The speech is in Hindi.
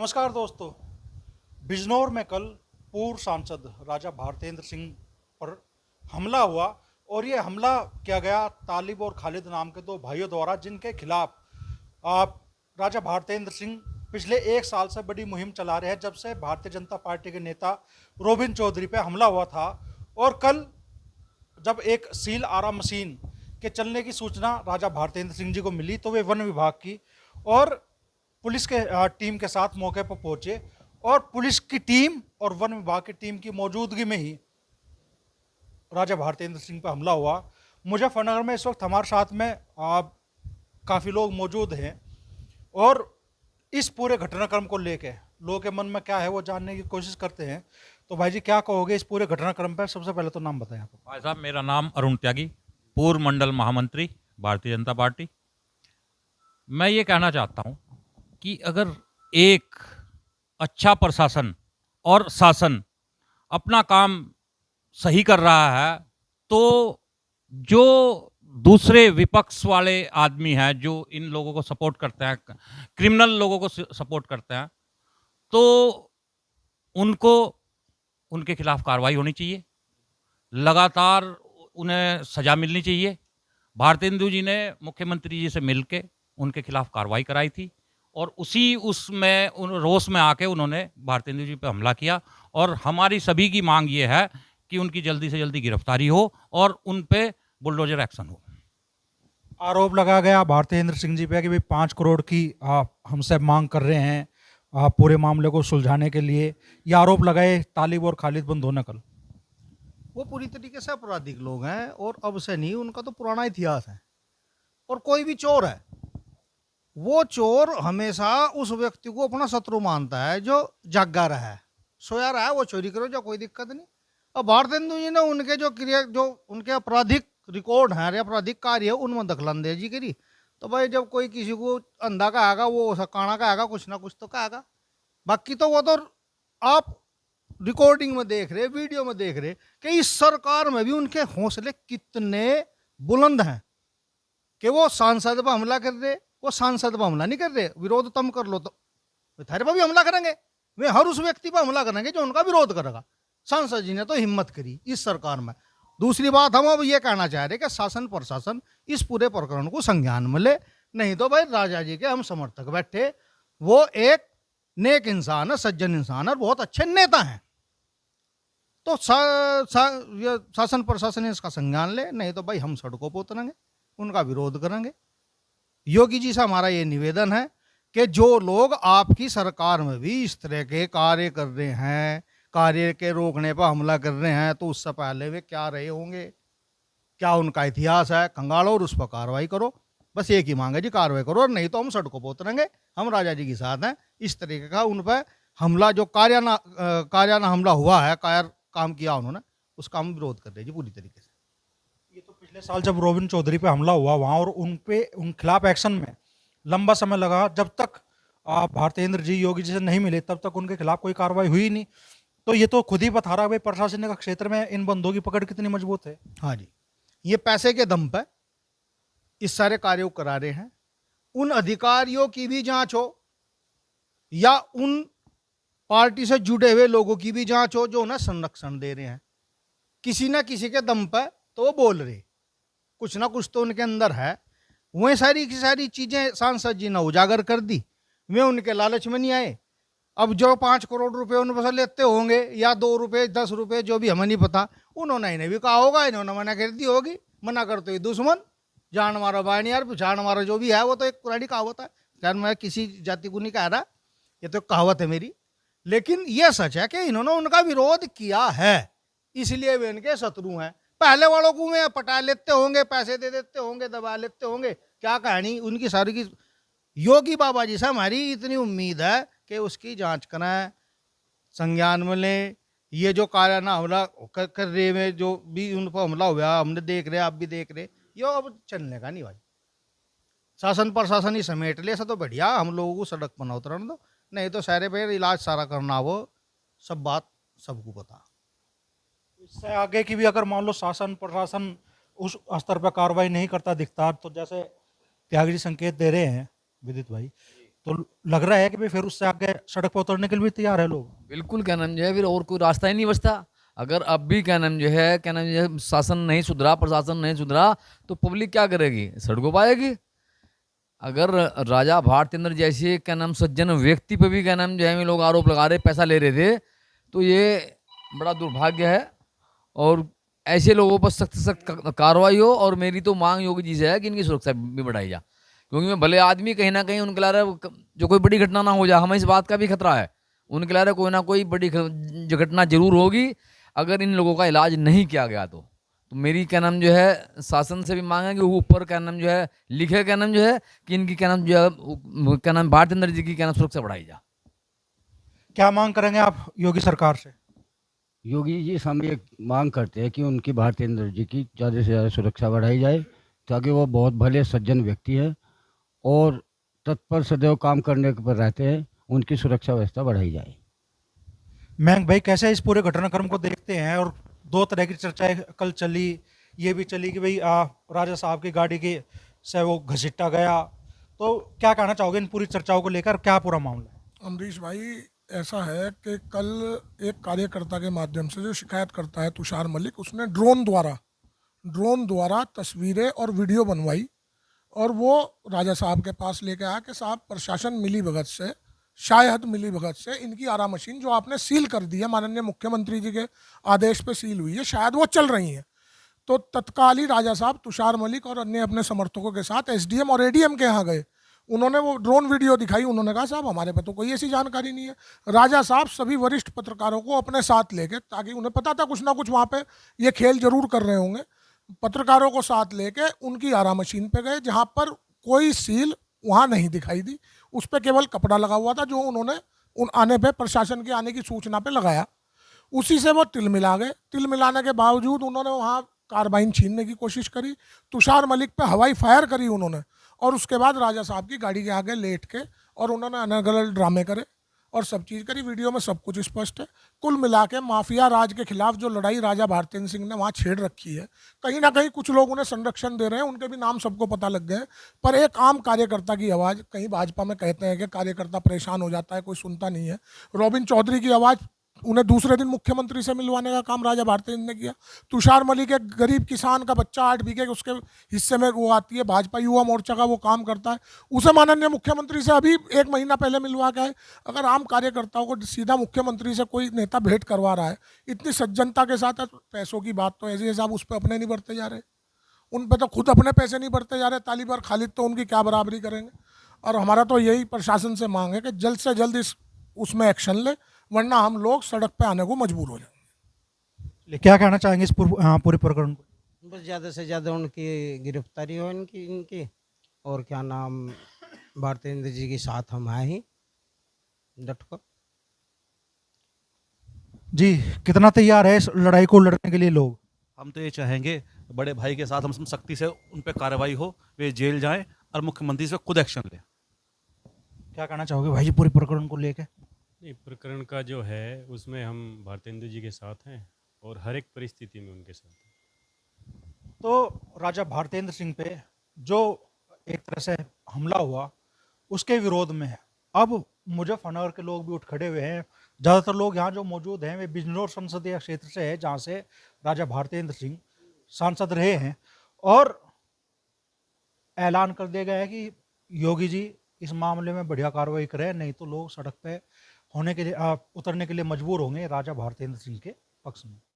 नमस्कार दोस्तों। बिजनौर में कल पूर्व सांसद राजा भारतेंद्र सिंह पर हमला हुआ और ये हमला किया गया तालिब और खालिद नाम के दो भाइयों द्वारा, जिनके खिलाफ आप राजा भारतेंद्र सिंह पिछले एक साल से बड़ी मुहिम चला रहे हैं, जब से भारतीय जनता पार्टी के नेता रोबिन चौधरी पे हमला हुआ था। और कल जब एक सील आरा मशीन के चलने की सूचना राजा भारतेंद्र सिंह जी को मिली, तो वे वन विभाग की और पुलिस के टीम के साथ मौके पर पहुंचे और पुलिस की टीम और वन विभाग की टीम की मौजूदगी में ही राजा भारतेंद्र सिंह पर हमला हुआ। मुजफ्फरनगर में इस वक्त हमारे साथ में काफ़ी लोग मौजूद हैं और इस पूरे घटनाक्रम को लेकर लोगों के मन में क्या है वो जानने की कोशिश करते हैं। तो भाई जी, क्या कहोगे इस पूरे घटनाक्रम पर? सबसे पहले तो नाम बताएं आप। भाई साहब, मेरा नाम अरुण त्यागी, पूर्व मंडल महामंत्री भारतीय जनता पार्टी। मैं ये कहना चाहता हूँ कि अगर एक अच्छा प्रशासन और शासन अपना काम सही कर रहा है, तो जो दूसरे विपक्ष वाले आदमी हैं, जो इन लोगों को सपोर्ट करते हैं, क्रिमिनल लोगों को सपोर्ट करते हैं, तो उनको उनके खिलाफ कार्रवाई होनी चाहिए, लगातार उन्हें सजा मिलनी चाहिए। भारतेंदु जी ने मुख्यमंत्री जी से मिलके उनके खिलाफ कार्रवाई कराई थी और उसमें उन रोष में आके उन्होंने भारतेंदु जी पे हमला किया। और हमारी सभी की मांग ये है कि उनकी जल्दी से जल्दी गिरफ्तारी हो और उन पे बुलडोजर एक्शन हो। आरोप लगा गया भारतेंद्र सिंह जी पे कि भाई 5 करोड़ की हमसे मांग कर रहे हैं पूरे मामले को सुलझाने के लिए। ये आरोप लगाए तालिब और खालिद बंधु ने कल। वो पूरी तरीके से आपराधिक लोग हैं और अब से नहीं, उनका तो पुराना इतिहास है। और कोई भी चोर है, वो चोर हमेशा उस व्यक्ति को अपना शत्रु मानता है जो जागा रहा है, सोया रहा है। वो चोरी करो, जो कोई दिक्कत नहीं। अब भारतेंदु जी ने उनके जो उनके आपराधिक रिकॉर्ड हैं, आपराधिक कार्य है, उनमें दखलंदाजी करी। तो भाई, जब कोई किसी को अंधा कहेगा, वो काना कहेगा, कुछ ना कुछ तो कहेगा। बाकी तो वो तो आप रिकॉर्डिंग में देख रहे, वीडियो में देख रहे कि इस सरकार में भी उनके हौसले कितने बुलंद हैं कि वो सांसद पर हमला कर रहे। वो सांसद पर हमला नहीं कर रहे, विरोध तुम कर लो तो थारे पर भी हमला करेंगे। वे हर उस व्यक्ति पर हमला करेंगे जो उनका विरोध करेगा। सांसद जी ने तो हिम्मत करी इस सरकार में। दूसरी बात, हम अब ये कहना चाह रहे कि शासन प्रशासन इस पूरे प्रकरण को संज्ञान में ले, नहीं तो भाई राजा जी के हम समर्थक बैठे। वो एक नेक इंसान है, सज्जन इंसान है और बहुत अच्छे नेता हैं। तो शासन प्रशासन इसका संज्ञान ले, नहीं तो भाई हम सड़कों पर उतरेंगे, उनका विरोध करेंगे। योगी जी से हमारा ये निवेदन है कि जो लोग आपकी सरकार में भी इस तरह के कार्य कर रहे हैं, कार्य के रोकने पर हमला कर रहे हैं, तो उससे पहले वे क्या रहे होंगे, क्या उनका इतिहास है, कंगालो और उस पर कार्रवाई करो। बस एक ही मांग है जी, कार्रवाई करो, और नहीं तो हम सड़कों पर उतरेंगे। हम राजा जी के साथ हैं। इस तरीके का उन पर हमला, जो कार्याना हमला हुआ है, काम किया उन्होंने, उसका हम विरोध कर रहे हैं जी पूरी तरीके से। ये तो पिछले साल जब रोबिन चौधरी पे हमला हुआ वहाँ, और उन खिलाफ एक्शन में लंबा समय लगा। जब तक भारतेंद्र जी योगी जी से नहीं मिले, तब तक उनके खिलाफ कोई कार्रवाई हुई नहीं। तो ये तो खुद ही बता रहा है प्रशासनिक क्षेत्र में इन बंदों की पकड़ कितनी मजबूत है। हाँ जी, ये पैसे के दम पर इस सारे कार्यों को करा रहे हैं। उन अधिकारियों की भी जांच हो या उन पार्टी से जुड़े हुए लोगों की भी जांच हो जो उन्हें संरक्षण दे रहे हैं। किसी ना किसी के दम पर तो वो बोल रहे, कुछ ना कुछ तो उनके अंदर है। वह सारी की सारी चीजें सांसद जी ने उजागर कर दी। वे उनके लालच में नहीं आए। अब जो 5 करोड़ रुपए उनसे लेते होंगे या 2 रुपए 10 रुपए, जो भी हमें नहीं पता, उन्होंने इन्हें भी कहा होगा, इन्होंने मना कर दी होगी। मना करते ही दुश्मन, जान मारो बाणी यार, जान मारो, जो भी है वो तो एक पुरानी कहावत है। खैर, मैं किसी जाति को नहीं कह रहा, ये तो कहावत है मेरी। लेकिन यह सच है कि इन्होंने उनका विरोध किया है, इसलिए वे इनके शत्रु हैं। पहले वालों को वे पटा लेते होंगे, पैसे दे देते होंगे, दबा लेते होंगे, क्या कहानी उनकी सारी की। योगी बाबा जी से हमारी इतनी उम्मीद है कि उसकी जांच कराएं, संज्ञान में लें। ये जो काराना हमला कर रहे हैं, जो भी उन पर हमला हुआ, हमने देख रहे, आप भी देख रहे, ये अब चलने का नहीं भाई। शासन प्रशासन ही समेट ले, ऐसा तो बढ़िया, हम लोगों को सड़क पर न उतरने दो, नहीं तो सारे पे इलाज सारा करना हो, सब बात सबको पता। इससे आगे की भी अगर मान लो शासन प्रशासन उस स्तर पर कार्रवाई नहीं करता दिखता, तो जैसे त्यागी जी संकेत दे रहे हैं विदित भाई, तो लग रहा है कि भाई फिर उससे आगे सड़क पर उतरने के लिए भी तैयार है लोग। बिल्कुल क्या नाम जो है, फिर और कोई रास्ता ही नहीं बचता। अगर अब भी क्या नाम जो है, क्या नाम जो है, शासन नहीं सुधरा, प्रशासन नहीं सुधरा, तो पब्लिक क्या करेगी? सड़कों पर आएगी। अगर राजा भारतेंद्र जैसे क्या नाम सज्जन व्यक्ति पे भी क्या नाम जो है ये लोग आरोप लगा रहे, पैसा ले रहे थे, तो ये बड़ा दुर्भाग्य है। और ऐसे लोगों पर सख्त सख्त कार्रवाई हो। और मेरी तो मांग योगी जी से है कि इनकी सुरक्षा भी बढ़ाई जाए, क्योंकि मैं भले आदमी कहीं ना कहीं उनके ला रहा जो कोई बड़ी घटना ना हो जाए, हमें इस बात का भी खतरा है। उनके ला रहा कोई ना कोई बड़ी घटना जरूर होगी अगर इन लोगों का इलाज नहीं किया गया तो मेरी क्या नाम जो है शासन से भी मांग है कि वो ऊपर क्या नाम जो है लिखे, क्या नाम जो है कि इनकी क्या नाम जो है क्या नाम भारतेंद्र जी की क्या नाम सुरक्षा बढ़ाई जाए। क्या मांग करेंगे आप योगी सरकार से? योगी जी से हम ये मांग करते हैं कि उनकी भारतेंद्र जी की ज़्यादा से ज़्यादा सुरक्षा बढ़ाई जाए, ताकि वो बहुत भले सज्जन व्यक्ति है और तत्पर सदैव काम करने पर रहते हैं। उनकी सुरक्षा व्यवस्था बढ़ाई जाए। मयंक भाई, कैसे इस पूरे घटनाक्रम को देखते हैं? और दो तरह की चर्चाएं कल चली, ये भी चली कि भाई राजा साहब की गाड़ी के से वो घसीटा गया, तो क्या कहना चाहोगे इन पूरी चर्चाओं को लेकर? क्या पूरा मामला है? अमरीश भाई, ऐसा है कि कल एक कार्यकर्ता के माध्यम से जो शिकायत करता है तुषार मलिक, उसने ड्रोन द्वारा तस्वीरें और वीडियो बनवाई और वो राजा साहब के पास लेके आया कि साहब प्रशासन मिली भगत से, शायद मिली भगत से इनकी आरा मशीन जो आपने सील कर दी है, माननीय मुख्यमंत्री जी के आदेश पे सील हुई है, शायद वो चल रही है। तो तत्काल ही राजा साहब तुषार मलिक और अन्य अपने समर्थकों के साथ एसडीएम और एडीएम के यहाँ गए। उन्होंने वो ड्रोन वीडियो दिखाई। उन्होंने कहा साहब हमारे पे तो कोई ऐसी जानकारी नहीं है। राजा साहब सभी वरिष्ठ पत्रकारों को अपने साथ लेके, ताकि उन्हें पता था कुछ ना कुछ वहाँ पे ये खेल जरूर कर रहे होंगे, पत्रकारों को साथ लेके उनकी आरा मशीन पे गए, जहाँ पर कोई सील वहाँ नहीं दिखाई दी, उस पर केवल कपड़ा लगा हुआ था जो उन्होंने उन आने पे, प्रशासन के आने की सूचना पे लगाया। उसी से वो तिल मिला गए। तिल मिलाने के बावजूद उन्होंने वहाँ कार्बाइन छीनने की कोशिश करी, तुषार मलिक पे हवाई फायर करी उन्होंने, और उसके बाद राजा साहब की गाड़ी के आगे लेट के और उन्होंने अलग अलग ड्रामे करे और सब चीज़ करी। वीडियो में सब कुछ स्पष्ट है। कुल मिला के माफिया राज के खिलाफ जो लड़ाई राजा भारतेंद्र सिंह ने वहाँ छेड़ रखी है, कहीं ना कहीं कुछ लोग उन्हें संरक्षण दे रहे हैं, उनके भी नाम सबको पता लग गए हैं। पर एक आम कार्यकर्ता की आवाज़, कहीं भाजपा में कहते हैं कि कार्यकर्ता परेशान हो जाता है, कोई सुनता नहीं है। रॉबिन चौधरी की आवाज़, उन्हें दूसरे दिन मुख्यमंत्री से मिलवाने का काम राजा भारतेंद्र ने किया। तुषार मलिक एक गरीब किसान का बच्चा 8 बीघे उसके हिस्से में वो आती है, भाजपा युवा मोर्चा का वो काम करता है, उसे माननीय मुख्यमंत्री से अभी 1 महीना पहले मिलवा के आए। अगर आम कार्यकर्ताओं को सीधा मुख्यमंत्री से कोई नेता भेंट करवा रहा है इतनी सज्जनता के साथ, पैसों की बात तो ऐसे साहब उस पर अपने नहीं बढ़ते जा रहे, उन पर तो खुद अपने पैसे नहीं बढ़ते जा रहे। तालिब और खालिद तो उनकी क्या बराबरी करेंगे। और हमारा तो यही प्रशासन से मांग है कि जल्द से जल्द इस उसमें एक्शन ले, वरना हम लोग सड़क पे आने को मजबूर हो जाएंगे। क्या कहना चाहेंगे इस पूरे प्रकरण को? बस ज़्यादा से ज़्यादा उनकी गिरफ्तारी हो इनकी और क्या नाम भारतेंद्र जी के साथ हम आए ही डट कर। जी, कितना तैयार है इस लड़ाई को लड़ने के लिए लोग? हम तो ये चाहेंगे बड़े भाई के साथ हम सख्ती से उन पर कार्रवाई हो, वे जेल जाएं और मुख्यमंत्री से खुद एक्शन लें। क्या कहना चाहोगे भाई जी पूरे प्रकरण को लेकर? नहीं, प्रकरण का जो है उसमें हम भारतेंद्र जी के साथ हैं और हर एक परिस्थिति में उनके साथ हैं। तो राजा भारतेंद्र सिंह पे जो एक तरह से हमला हुआ उसके विरोध में अब मुजफ्फरनगर के लोग भी उठ खड़े हुए हैं। ज़्यादातर लोग यहाँ जो मौजूद हैं वे बिजनौर संसदीय क्षेत्र से है, जहाँ से राजा भारतेंद्र सिंह सांसद रहे हैं, और ऐलान कर दिया गया है कि योगी जी इस मामले में बढ़िया कार्रवाई करें, नहीं तो लोग सड़क पे होने के लिए उतरने के लिए मजबूर होंगे राजा भारतेंद्र सिंह के पक्ष में।